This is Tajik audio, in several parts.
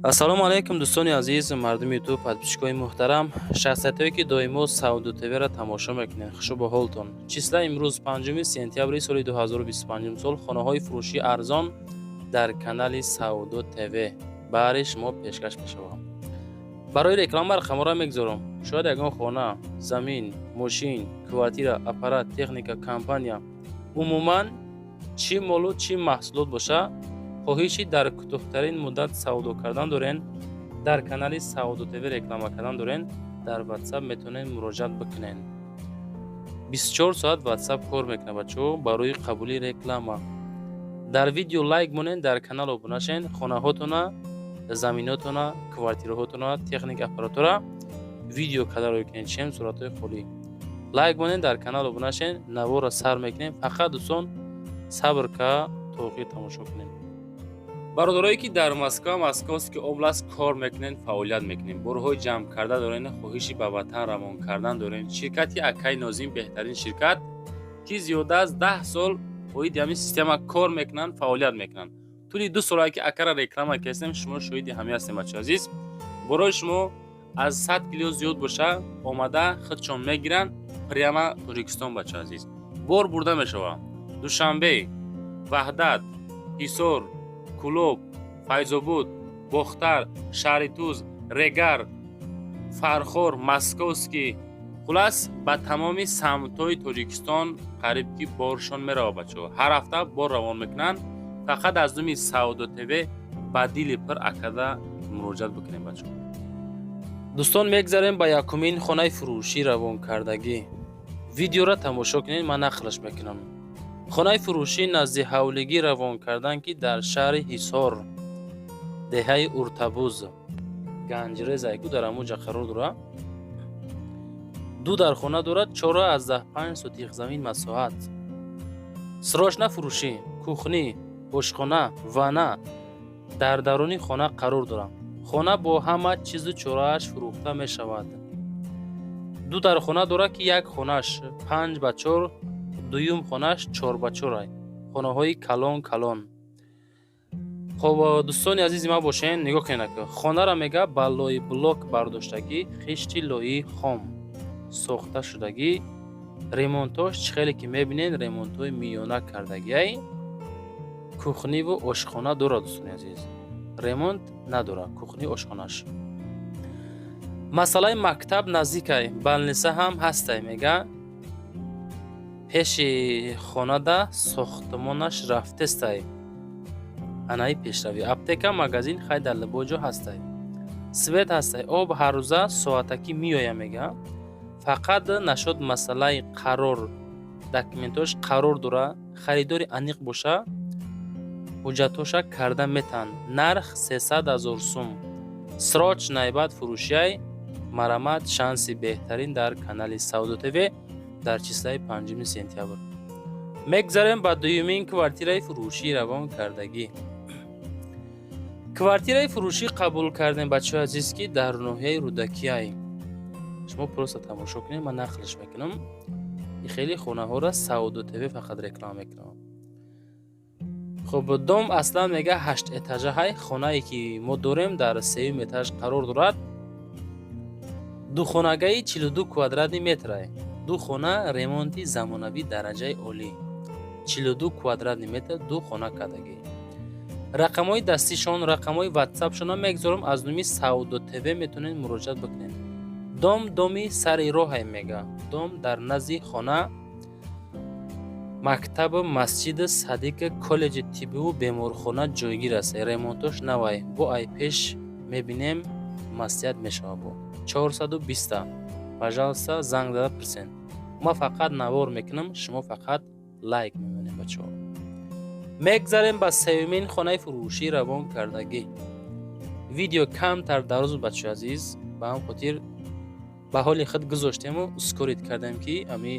ассалому алайкум дӯстони азиз, мардуми ютуб, подписчикои муҳтарам, шахсиятое ки доимо Сауду ТВ-ро тамошо мекунед, хушо бо ҳолтон. Числа имрӯз 5 сентябри соли 2025 сол хонаҳои фурӯшии арзон дар канали Сауду ТВ баъри шумо пешкаш мешавам. барои реклама рақамҳоро мегзорам. шояд ягон хона, замин, мошин, квартира, аппарат, техника, компания, умуман чӣ молу чӣ маҳсулот боша, хоҳиши дар кӯтоҳтарин муддат савдо кардан дорен, дар канали Сауду ТВ реклама кардан дорен, дар WhatsApp метавонен муроҷиат бикунен. 24 соат WhatsApp кор мекунад бачаҳо барои қабули реклама. дар видео лайк монен, дар канал обуна шен, хонаҳотона, заминотона, квартираҳотона, техника, аппаратура видео кадаро кунед, чем суратҳои холӣ. лайк монен, дар канал обуна шен, навора сар мекунем. Фақат дӯстон сабр ка то охир тамошо кунем. бародарое ки дар Московский област кор мекунен, фаъолият мекунем, борҳои ҷамъ карда дорен, хоҳиши ба ватан равон кардан дорен, ширкати Акай Нозим беҳтарин ширкат ки зиёда аз 10 сол оиди ҳамин система кор мекунанд, фаъолият мекунанд. тӯли 2 сола ки Акара реклама кардем, шумо шоҳиди ҳамин ҳастем бачаҳо азиз. борои шумо аз 100 кило зиёд боша омада худшон мегиранд прямо Тоҷикистон бачаҳо азиз. бор бурда мешавад. Душанбе, Ваҳдат, Ҳисор, Кулоб, Файзобуд, Бохтар, Шаҳри Туз, Регар, Фархор, Московский, хулас ба тамоми самтҳои Тоҷикистон қариб ки боршон меравад бачаҳо. ҳар ҳафта бор равон мекунанд. фақат аз думи Сауду ТВ ба дили пир акада муроҷиат бикунем бачаҳо. дӯстон мегзарем ба якумин хонаи фурӯшӣ равонкардагӣ. видеоро тамошо кунед, ман нақлаш мекунам. хонаи фурӯшӣ назди ҳавлигӣ равон кардан ки дар шаҳри Ҳисор, деҳаи Уртабуз, Ганҷрезайку дар ҳамуҷа қарор дорад. 2 дар хона дорад, 4,5 сотих замин масоҳат. срочна фурӯшӣ, кухни, ошхона, ванна дар даруни хона қарор дорад. хона бо ҳама чизу чорааш фурӯхта мешавад. 2 дар хона дорад ки як хонаш 5x4, дуюм хонаш 4x4 хонаҳои калон. хоб дӯстони азизи ман бошен, нигоҳ кунед. хонара мега ба лои блок бардоштагӣ, хишти лои хом сохта шудагӣ, ремонтош чӣ хеле ки мебинен ремонтҳои миёна кардагӣ. кухниву ошхона дорад дӯстони азиз. ремонт надорад кухни ошхонаш. масъалаи мактаб наздикай, балниса ҳам ҳастай мега. пеши хонада сохтмонаш рафтестай. анаи пешравӣ. аптека, магазин хай дар либоҷо ҳастай. свет ҳастай. об ҳаррӯза соатаки меоя мега. фақат нашод масъалаи қарор, документош қарор дора, харидори аниқ боша, ҳуҷҷатоша карда метан. нарх 300 000 сум. сроч найбат фурӯшиай, марамат шанси беҳтарин дар канали Сауду ТВ дар числаи 5 сентябр. мегзарем ба дуюмин квартираи фурӯшӣ равон кардагӣ. квартираи фурӯшӣ қабул кардем бачаҳои азиз ки дар ноҳияи Рӯдакиай. шумо просто тамошо кунед, ман нақлиш мекунам. ин хеле хонаҳоро Сауду ТВ фақат реклама мекунам. хоб дом аслан мега 8 этажа ҳай. хонае ки мо дорем дар 3 этаж қарор дорад. духонагаи 42 квадратни метрай. ду хона ремонти замонавӣ дараҷаи олӣ. 42 квадратни метр ду хона кардагӣ. рақамҳои дастишон, рақамҳои WhatsApp-шона мегзорам, аз номи Сауду ТВ метавонед муроҷиат бикунед. доми сари роҳай мега. дом дар назди хона, мактаб, масҷид, садиқ, коллеҷи тиббиву беморхона ҷойгир аст. ремонтош навай. бо ай пеш мебинем маслиҳат мешавад. бо 420. пожалуйста занг зада пирсен. ма фақат навор мекунам, шумо фақат лайк мемонем бачаҳо. мегзарем ба сеюмин хонаи фурӯшӣ равон кардагӣ. видео камтар дароз бачаҳои азиз, ба ҳам хотир ба ҳоли худ гузоштему скорит кардем ки ами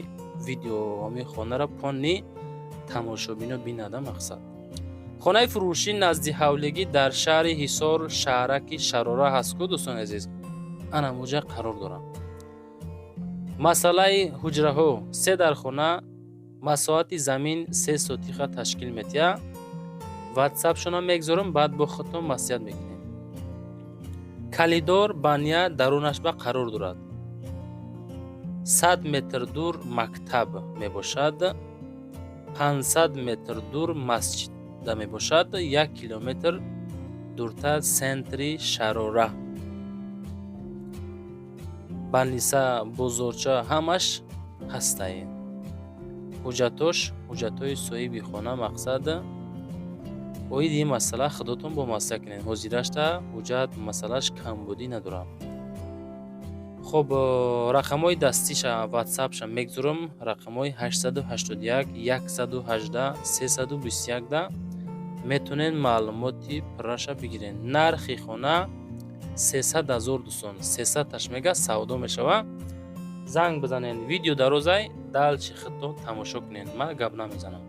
видео ами хонара понни тамошобино бинада мақсад. хонаи фурӯшӣ назди ҳавлигӣ дар шаҳри Ҳисор, шаҳраки Шарора ҳаст ку дӯстони азиз. ана муҷа қарор дорам. масъалаи ҳуҷраҳо 3 дар хона, масоҳати замин 3 сотиха ташкил метиҳад. WhatsApp шона мегзорам, баъд бо худтон маслиҳат мекунем. калидор бания дарунаш ба қарор дорад. 100 метр дур мактаб мебошад, 500 метр дур масҷида мебошад, 1 километр дуртар центри шарора. Баниса бозорча ҳамаш ҳастаи. ҳуҷҷатош ҳуҷҷатои соҳиби хона мақсад оиди ин масъала худотон бо масъала кунед. ҳозирашта ҳуҷҷат масъалаш камбудӣ надорам. хуб, рақамҳои дастиша ватсапша мегузорам. рақамҳои 881 118 321 да метонен маълумоти пурраша бигирен. нархи хона 300,000 дусон. 300-таш мега савдо мешава. занг бизанен. видео дарозай далчи худтон тамошо кунен. ман гап намезанам.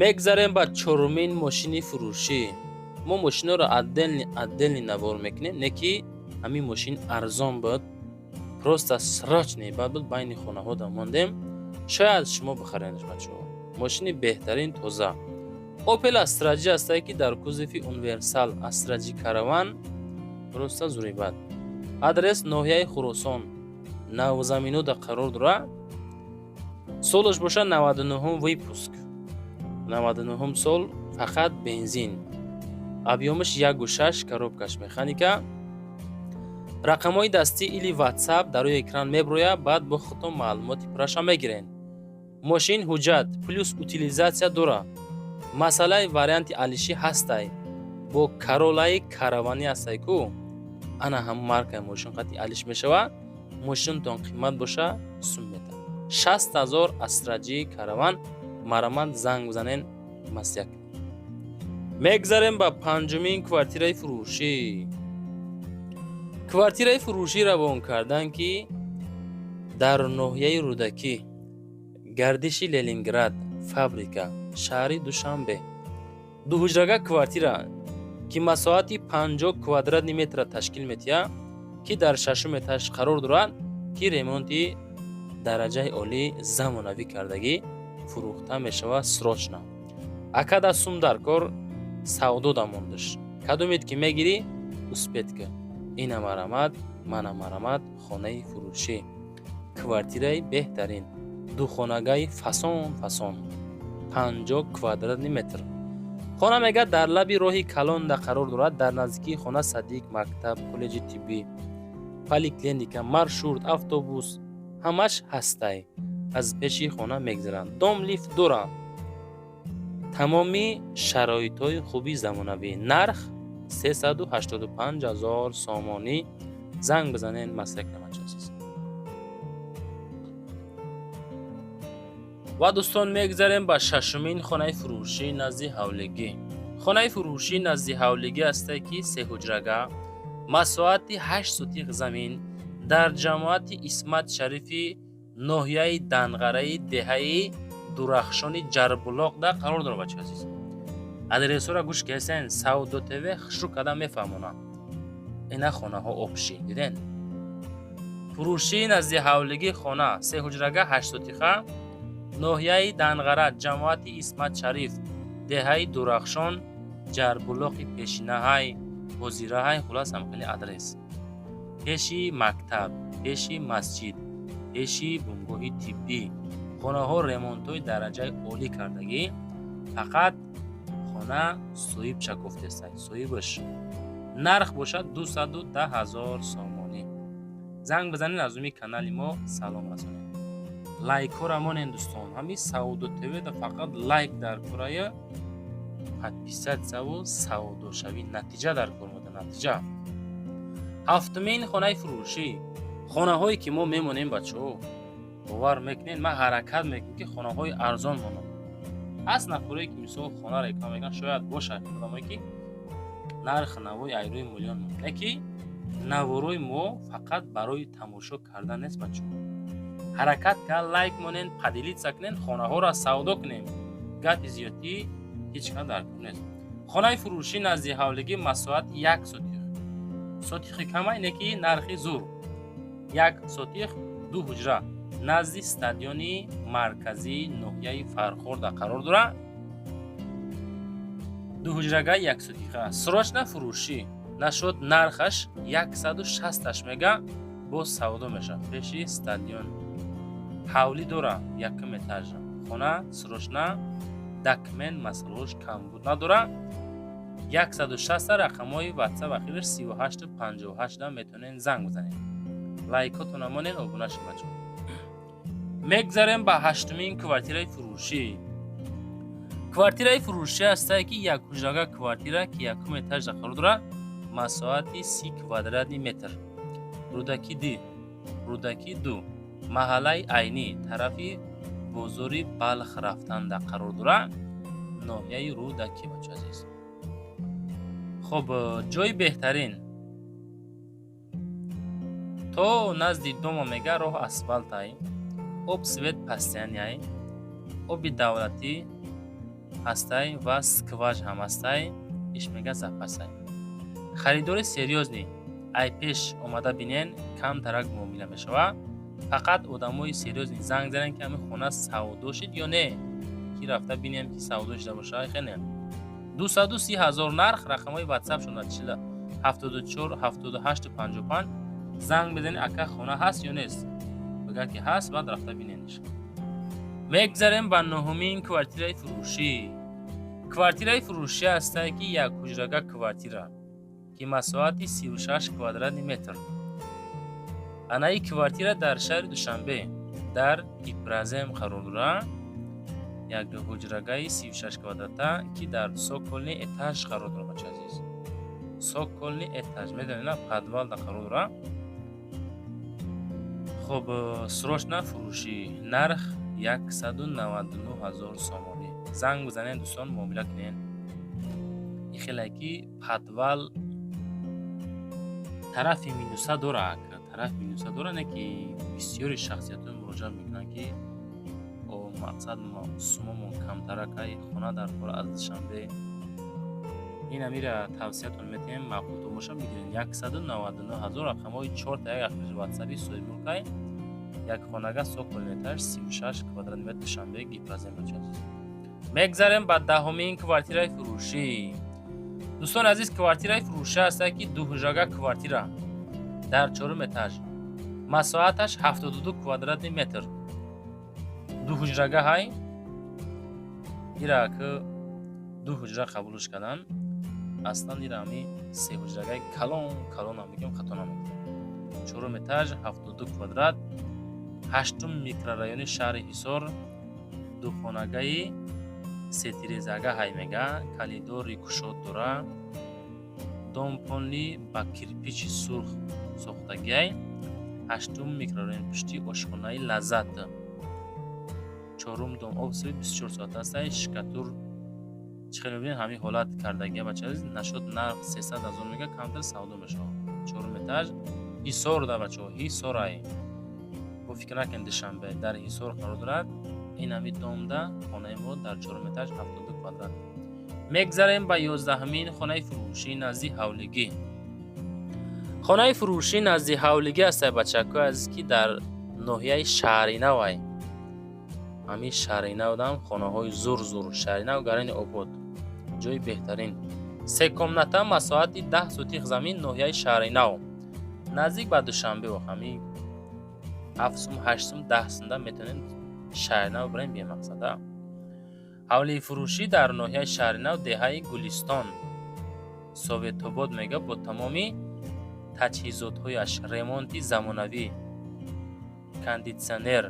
мегзарем ба чорумин мошини фурӯшӣ. мо мошинҳоро адделни навор мекунем. не ки ҳамин мошин арзон буд, просто срочный бад буд, байни хонаҳо дамондем. шояд шумо бихаренаш бачаҳо. мошини беҳтарин тоза. Opel Astra G ҳастае ки дар кузови универсал Astra G Caravan просто зурибад. адрес ноҳияи Хуросон, Навзаминуда қарор дорад. солаш боша 99 выпуск. 99 сол, фақат бензин. объёмаш 1.6 коробкаш механика. рақамҳои дастӣ или WhatsApp дар рӯи экран меброяд. баъд бо худтон маълумоти пурраша мегирен. мошин ҳуҷҷат плюс утилизатсия дорад. масъалаи варианти алиши ҳастай. бо Королаи каравани ҳастай ку ана ҳам маркаи мошин қати алиш мешавад. мошинтон қимат боша сум мета. 60,000 Astra G Caravan. марамат занг бизанен масъяк. мегзарем ба панҷумин квартираи фурӯшӣ. квартираи фурӯшӣ равон кардан ки дар ноҳияи Рӯдакӣ, гардиши Ленинград, фабрика, шаҳри Душанбе. дуҳуҷрага квартира ки масоҳати 50 квадратни метра ташкил метиҳад, ки дар шашум этаж қарор дорад, ки ремонти дараҷаи олӣ замонавӣ кардагӣ фурӯхта мешавад срочно. акада сум дар кор савдо дамондаш. кадомед ки мегирӣ успетка. ина марамат, мана марамат, хонаи фурӯшӣ. квартираи беҳтарин, духонагаи фасон 50 квадратни метр. хона мега дар лаби роҳи Калонда қарор дорад. дар наздикии хона Садиқ, мактаб, коллеҷи тиббӣ, поликлиника, маршрут, автобус ҳамаш ҳастай. аз пеши хона мегзаранд. дом лифт дорад. тамоми шароитҳои хуби замонавӣ. нарх 385,000 сомонӣ. занг бизанен масъяк намачасиз. ва дӯстон мегзарем ба шашумин хонаи фурӯшӣ назди ҳавлигӣ. хонаи фурӯшӣ назди ҳавлигӣ ҳастае ки сеҳуҷрага, масоҳати 8 сутиқ замин дар ҷамоати Исмат Шарифи ноҳияи Данғараи деҳаи Дурахшони Ҷарбулоқда қарор дорад. бачаҳо азиз, адресҳоро гӯш кесен. Савдо ТВ хушрӯ карда мефаҳмонад. ина хонаҳо обшӣ диден. фурӯшии назди ҳавлигӣ хона 3 ҳуҷрага 8 сотиха, ноҳияи Данғара, ҷамоати Исмат Шариф, деҳаи Дурахшон, Ҷарбулоқи Пешинаҳай, Ҳозираҳай, хулас ҳамхели адрес. пеши мактаб, пеши масҷид, пеши бунгоҳи тиббӣ, хонаҳо ремонтҳои дараҷаи олӣ кардагӣ. фақат хона соҳибча гуфтестай, соҳибаш нарх бошад 210,000 сомонӣ. занг бизанед, аз уми канали мо салом расонед. лайкҳора монед дӯстон, ҳами Сауду ТВ-да фақат лайк дар курая подписатсияву савдошавӣ натиҷа дар кор мода, натиҷа. ҳафтумин хонаи фурӯшӣ, хонаҳое ки мо мемонем бачаҳо, бовар мекунед, ма ҳаракат мекунем ки хонаҳои арзон монам. аз нафарое ки мисол хона реклама мекунанд, шояд бошад одамое ки нарх навои айрои миллион монад, леки наворои мо фақат барои тамошо кардан нест бачаҳо. ҳаракат кар лайк монен, падилитса кунен, хонаҳоро савдо кунем. гапи зиёдӣ ҳеҷ кар дар кор нест. хонаи фурӯшӣ назди ҳавлигӣ масоҳати 1 сотих. сотихи камай неки нархи зур. 1 сотих 2 ҳуҷра назди стадиони марказии ноҳияи Фархорда қарор дорад. 2 ҳуҷрага 1 сотиха. срочна фурӯшӣ нашуд нархаш 160 мега, боз савдо мешавад. пеши стадион ҳавлӣ дора, 1 этажа. хона срочна документ масъулош камбуд надора. 160 рақамҳои WhatsApp ахираш 3858 да метавонед занг бизанед. лайкотона монед, обуна шуд бачаҳо. мегзарем ба 8-мин квартираи фурӯшӣ. квартираи фурӯшӣ ҳастае ки 1 ҳуҷрага квартира ки 1 этажда қарор дорад, масоҳати 30 квадратни метр. рудаки 2, маҳаллаи айнӣ, тарафи бозори Балх рафтанда қарор дорад. ноҳияи рудаки бача азиз. хоб, ҷои беҳтарин то назди дома мега роҳ асфалтай, об свет постоянияй, оби давлатӣ ҳастай ва скваж ҳам ҳастай, иш мега запасай. харидори серьёзни ай пеш омада бинен, камтарак муомила мешавад. фақат одамои серьёзни занг занен ки ҳамин хона савдо шид ё не, ки рафта бинем ки савдо шида боша. хеле 230,000 нарх. рақамҳои WhatsApp шуда 40 74 78 55. занг бизанед, ака хона ҳаст ё нест. бигар ки ҳаст, баъд рафта биненш. мегзарем ба 9-мин квартираи фурӯшӣ. квартираи фурӯшӣ ҳастае ки 1 ҳуҷрага квартира ки масоҳати 36 квадратни метр. анаи квартира дар шаҳри Душанбе дар Ипразем қарор дорад. 1 ҳуҷрагаи 36 квадрата ки дар Сокольни этаж қарор дорад бача азиз. Сокольни этаж медонед, подвалда қарор дорад. хоб, срочна фурӯшӣ, нарх 199,000 сомонӣ. занг бизанед дӯстон, муомила кунед. хеле ки подвал тарафи минуса дорад, тарафи минуса дорад, не ки бисёри шахсиятҳо муроҷиат мекунанд ки мақсад сумомон камтаракай хона дар кор аз Душанбе. ин амира тавсиятон метем, мақбултон боша бигирен. 199,000 рақамҳои 4 та 1 ахираш WhatsApp-и соҳибмулкай, 1 хонага Сокольни этаж 36 квадратни метр Душанбе Ипразем бача. мегзарем ба 10-мин квартираи фурӯшӣ. дӯстон азиз, квартираи фурӯшӣ ҳастае ки 2 ҳуҷрага квартира дар 4 этаж, масоҳаташ 72 квадратни метр. 2 ҳуҷрага ҳай, ира ки 2 ҳуҷра қабулш кардан, аслан ира ҳами 3 ҳуҷрагаи калон мегӯям, хато намегӯям. 4 этаж 72 квадрат, 8 микрорайони шаҳри Ҳисор, 2 хонагаи сетирезага ҳай мега, калидори кушод дора, домпонли ба кирпичи сурх сохтагиай, 8 микрорайон пушти ошхонаи лаззат, 4 дом обсои 24 соат ҳастай, шикатур чӣ хел мебинед, ҳамин ҳолат кардагия бача азиз. нашуд нарх 300,000 мега, камтар савдо мешавад. 4 этаж Ҳисор да бачаҳо, Ҳисорай. бо фикр накунед Душанбе, дар Ҳисор қарор дорад. ин ҳамин домда хонаи мо дар 4 этаж 72 квадрат. мегзарем ба 11-мин хонаи фурӯшӣ назди ҳавлигӣ. хонаи фурӯшӣ назди ҳавлигӣ аст бачакҳо аз ки дар ноҳияи Шаҳринавай. ҳамин Шаҳринавдам хонаҳои зур Шаҳринав гарани Обод ҷойи беҳтарин. Се комната масоҳати 10 сотиқ замин ноҳияи Шаҳринав наздик ба Душанбе ҳамин 7 сум 8 сум 10 сумда метавонед Шаҳринав бирем бемақсада. ҳавлии фурӯшӣ дар ноҳияи Шаҳринав деҳаи Гулистон Советобод мега бо тамоми таҷҳизотҳояш, ремонти замонавӣ, кондитсионер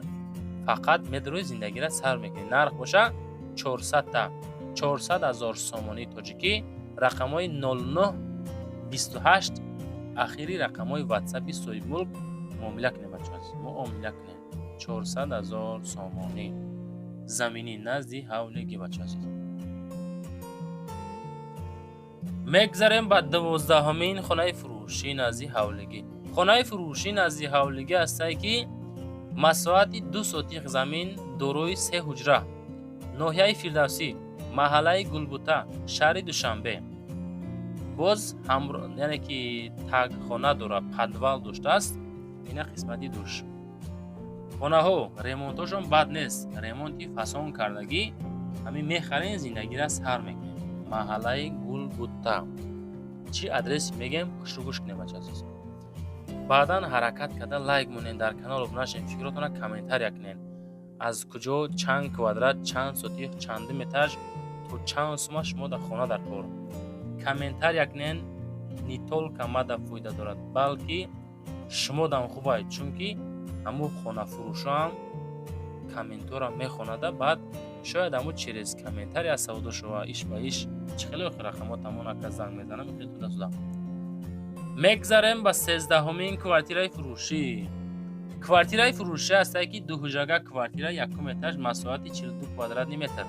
фақат метрои зиндагиро сар мекунед. Нарх боша 400,000 сомонии тоҷикӣ, рақамҳои 0928 ахири рақамҳои ватсапи соҳибмулк муомила кунед бачаҳо. муомила кунед 400,000 сомонӣ заминӣ назди ҳавлиги бачаҳо. мегзарем ба 12-ҳамин хонаи фурӯшӣ назди ҳавлигӣ. хонаи фурӯшӣ назди ҳавлигӣ астае ки масоҳати 2 сотиқ замин дорои 3 ҳуҷра, ноҳияи Фирдавсӣ, маҳаллаи Гулбута, шаҳри Душанбе. боз яъне ки тагхона дора, подвал доштааст. ина қисмати душ. хонаҳо ремонтҳошон бад нест. ремонти фасон кардагӣ ҳамин мехарен зиндагиро сар мекунем. маҳаллаи Гулбута. чӣ адреси мегем хушрӯгӯш кунем бачаҳо. баъдан ҳаракат карда лайк монед, дар канал обуна шавед, фикротона комментария кунед. аз куҷо чанд квадрат, чанд сотиқ, чандум этаж то чанд сума шумо дар хона дар кор. комментария кунед. не толка мада фоида дорад, балки шумо дам хубай, чунки ҳамо хонафурӯшам комментора мехонада, баъд шояд ҳамо через комментария савдо шава, иш ба иш чихеле рақамот ҳамон ака занг мезанам туда. мегзарем ба 13-ҳамин квартираи фурӯшӣ. квартираи фурӯшӣ астае ки 2 ҳуҷрага квартира, якум этаж, масоҳати 42 квадратни метр.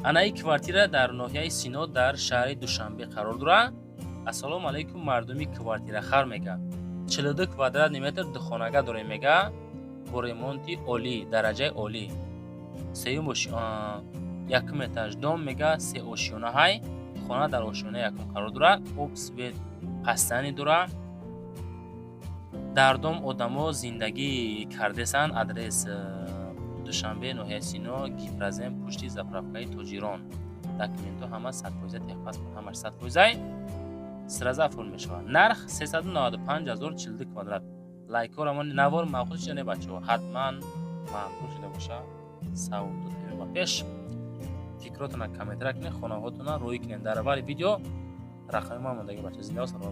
анаи квартира дар ноҳияи Сино дар шаҳри Душанбе қарор дорад. ассалому алайкум мардуми квартирахар мега. 42 квадратни метр духонага дорем мега, бо ремонти олӣ, дараҷаи олӣ. сеюм якум этаж дом мега, 3 ошёна ҳай. хона дар ошёна якум қарор дорад. об свет пастани дорад. дар дом одамо зиндагӣ кардесанд. адрес Душанбе, ноҳияи Сино, Гифразем, пушти заправкаи Тоҷирон. документҳо ҳама 100%, техпаспорт ҳамаш 100%. сразу оформ мешавад. нарх 395,000 42 квадрат. лайкҳоро навор махсус шуда бачаҳо, ҳатман махсус шуда боша. савдо теве ба пеш. фикротона комментария кунед, хонаҳотона рӯй кунед. дар аввали видео рақами ман мондагӣ бачаҳо. зинда